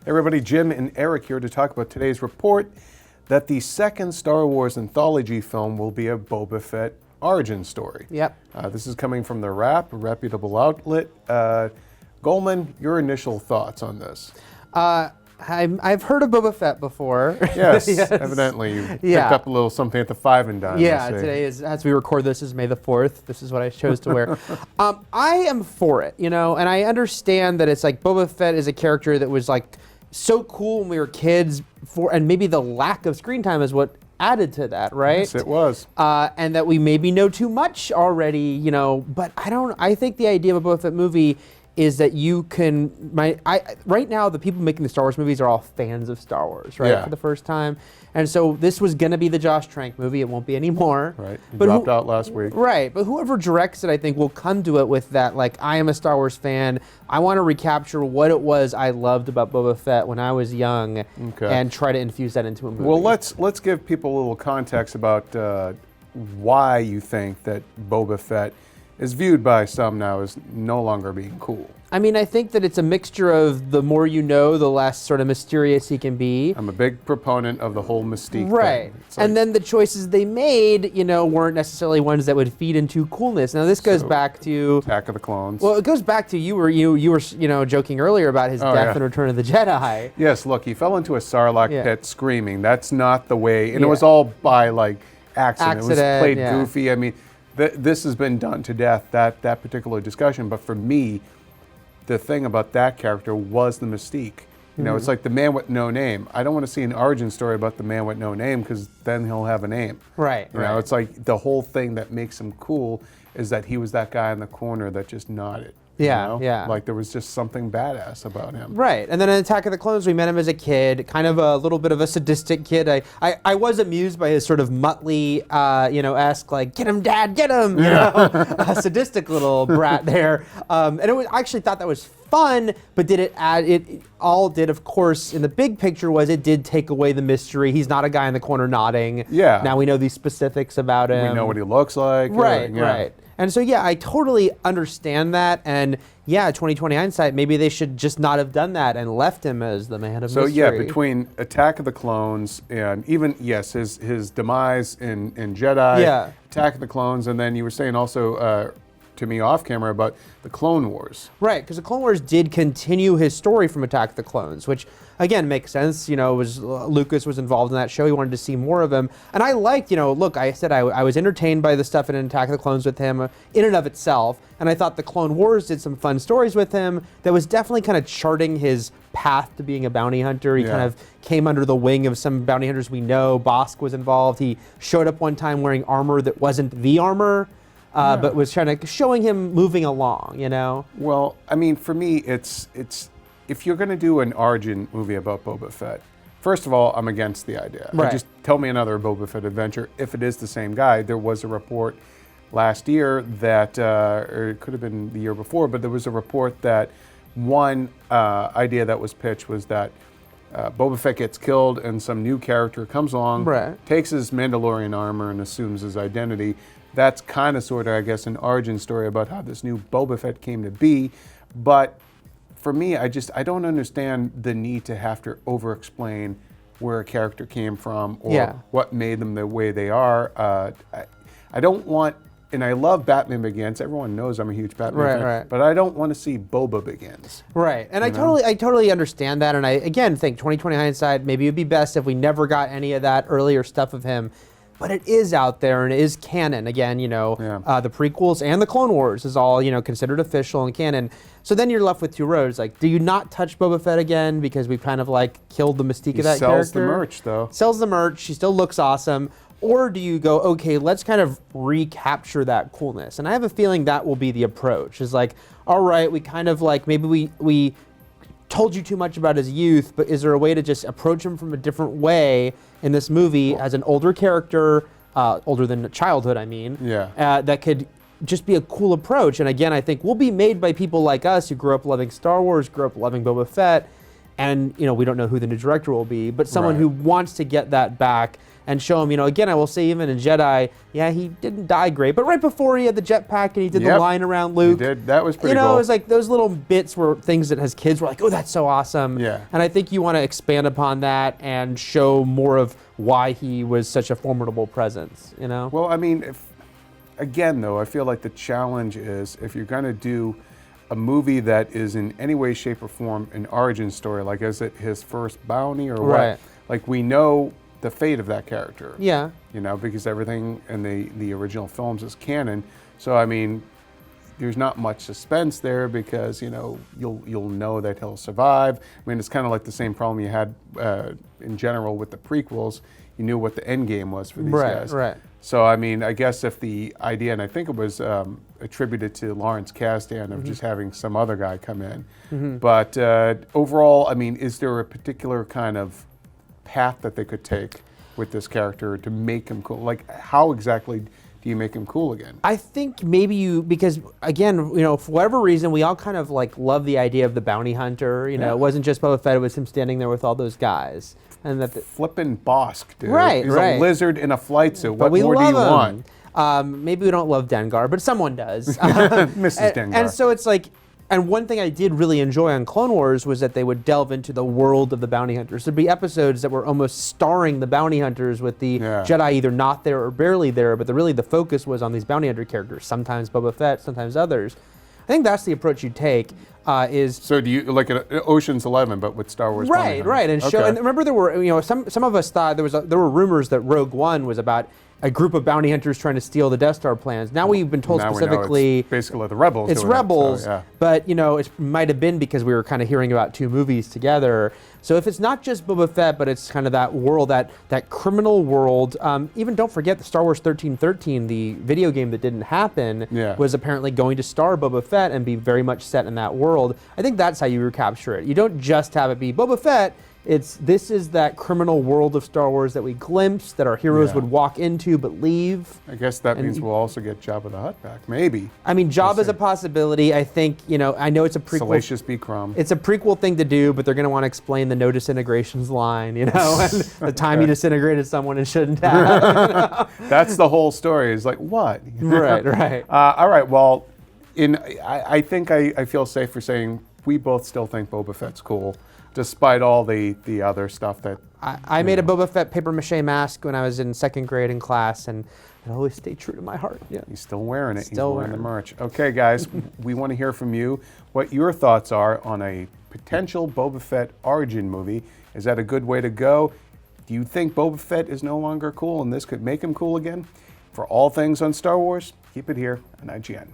Hey everybody, Jim and Eric here to talk about today's report that the second Star Wars Anthology film will be a Boba Fett origin story. Yep. This is coming from The Wrap, a reputable outlet. Goldman, your initial thoughts on this? I've heard of Boba Fett before. Yes, yes. Evidently you picked up a little something at the Five and Dime. Yeah, today is, as we record this, is May the 4th. This is what I chose to wear. I am for it, and I understand that it's like Boba Fett is a character that was like so cool when we were kids, and maybe the lack of screen time is what added to that, right? Yes, it was. And that we maybe know too much already, but I think the idea of a Boba Fett movie is that you can, right now the people making the Star Wars movies are all fans of Star Wars, right? Yeah. For the first time. And so this was gonna be the Josh Trank movie, it won't be anymore. Right, he dropped out last week. Right, but whoever directs it, I think, will come to it with that, like, I am a Star Wars fan, I wanna recapture what it was I loved about Boba Fett when I was young, and try to infuse that into a movie. Well, let's give people a little context about why you think that Boba Fett is viewed by some now as no longer being cool. I mean, I think that it's a mixture of the more you know, the less sort of mysterious he can be. I'm a big proponent of the whole mystique right. thing. And then the choices they made, weren't necessarily ones that would feed into coolness. Now this goes back to Attack of the Clones. Well, it goes back to you were joking earlier about his death in Return of the Jedi. Yes, look, he fell into a Sarlacc pit screaming. That's not the way, and it was all by like accident. It was played goofy. I mean, this has been done to death, that particular discussion. But for me, the thing about that character was the mystique. It's like the man with no name. I don't want to see an origin story about the man with no name because then he'll have a name. Right. It's like the whole thing that makes him cool is that he was that guy in the corner that just nodded. Yeah. Like there was just something badass about him. Right. And then in Attack of the Clones, we met him as a kid, kind of a little bit of a sadistic kid. I was amused by his sort of Muttley, esque, like, get him, Dad, get him, a sadistic little brat there. And I actually thought that was fun, but did it add, it all did, of course, in the big picture was it did take away the mystery. He's not a guy in the corner nodding. Yeah. Now we know these specifics about him. We know what he looks like. Right, right. And so, I totally understand that. And 2020 hindsight, maybe they should just not have done that and left him as the man of mystery. So, between Attack of the Clones and even, his demise in Jedi, Attack of the Clones, and then you were saying also to me off camera about the Clone Wars. Right, because the Clone Wars did continue his story from Attack of the Clones, which again makes sense. Lucas was involved in that show. He wanted to see more of him, and I liked. Look, I said I was entertained by the stuff in Attack of the Clones with him in and of itself, and I thought the Clone Wars did some fun stories with him. That was definitely kind of charting his path to being a bounty hunter. He kind of came under the wing of some bounty hunters we know. Bosk was involved. He showed up one time wearing armor that wasn't the armor. But was showing him moving along, Well, I mean, for me, it's if you're going to do an origin movie about Boba Fett, first of all, I'm against the idea. Right. Just tell me another Boba Fett adventure if it is the same guy. There was a report last year that, or it could have been the year before, but there was a report that one idea that was pitched was that Boba Fett gets killed and some new character comes along, takes his Mandalorian armor and assumes his identity. That's kind of sort of, I guess, an origin story about how this new Boba Fett came to be. But for me, I don't understand the need to have to over-explain where a character came from or what made them the way they are. I don't want, and I love Batman Begins. Everyone knows I'm a huge Batman fan. But I don't want to see Boba Begins. Right, and I totally understand that. And I, again, think 2020 hindsight, maybe it would be best if we never got any of that earlier stuff of him. But it is out there and it is canon. Again, the prequels and the Clone Wars is all, considered official and canon. So then you're left with two roads. Like, do you not touch Boba Fett again because we've kind of killed the mystique of that character? He sells the merch, though. Sells the merch. She still looks awesome. Or do you go, okay, let's kind of recapture that coolness? And I have a feeling that will be the approach. Is like, all right, we kind of maybe we told you too much about his youth, but is there a way to just approach him from a different way in this movie as an older character, older than childhood, I mean, that could just be a cool approach. And again, I think will be made by people like us who grew up loving Star Wars, grew up loving Boba Fett, and we don't know who the new director will be, but someone who wants to get that back and show him, again, I will say even in Jedi, yeah, he didn't die great, but right before he had the jetpack and he did the line around Luke. He did. That was pretty cool. It was like those little bits were things that as kids were like, oh, that's so awesome. Yeah. And I think you want to expand upon that and show more of why he was such a formidable presence, Well, I mean, again, though, I feel like the challenge is if you're going to do a movie that is in any way, shape, or form an origin story, like is it his first bounty or Right. what? Like we know the fate of that character. Yeah. Because everything in the original films is canon. So I mean, there's not much suspense there because you'll know that he'll survive. I mean, it's kind of like the same problem you had in general with the prequels. You knew what the end game was for these guys. Right. So I mean, I guess if the idea, and I think it was attributed to Lawrence Kasdan of just having some other guy come in, but overall, I mean, is there a particular kind of path that they could take with this character to make him cool? Like, how exactly do you make him cool again? I think maybe because again, for whatever reason, we all kind of like love the idea of the bounty hunter. It wasn't just Boba Fett; it was him standing there with all those guys, and that flippin' Bosk, dude. Right, He's right. a lizard in a flight suit. But What we more do love you him. want? Maybe we don't love Dengar, but someone does. Mrs. Dengar. And so it's like, and one thing I did really enjoy on Clone Wars was that they would delve into the world of the bounty hunters. There'd be episodes that were almost starring the bounty hunters with the Jedi either not there or barely there, but really the focus was on these bounty hunter characters, sometimes Boba Fett, sometimes others. I think that's the approach you take. So do you like an Ocean's 11, but with Star Wars? Right, and show. And remember, there were some of us thought there were rumors that Rogue One was about a group of bounty hunters trying to steal the Death Star plans. Now we've been told specifically, it's basically the rebels. It's doing rebels, it, so, yeah. but it might have been because we were kind of hearing about two movies together. So if it's not just Boba Fett, but it's kind of that world, that criminal world. Even don't forget the Star Wars 1313, the video game that didn't happen, was apparently going to star Boba Fett and be very much set in that world. I think that's how you recapture it. You don't just have it be Boba Fett. This is that criminal world of Star Wars that we glimpsed, that our heroes would walk into but leave. I guess that means we'll also get Jabba the Hutt back, maybe. I mean, Jabba's a possibility. I think, I know it's a prequel. Salacious B. Crumb. It's a prequel thing to do, but they're going to want to explain the no disintegrations line, and the time you disintegrated someone and shouldn't have. That's the whole story. Is like, what? Right. All right, well, I think I feel safe for saying we both still think Boba Fett's cool, despite all the other stuff that... I made a Boba Fett paper mache mask when I was in second grade in class, and it always stayed true to my heart. Yeah. He's still wearing it. Still He's wearing the wearing merch. Okay, guys, we want to hear from you what your thoughts are on a potential Boba Fett origin movie. Is that a good way to go? Do you think Boba Fett is no longer cool and this could make him cool again? For all things on Star Wars, keep it here on IGN.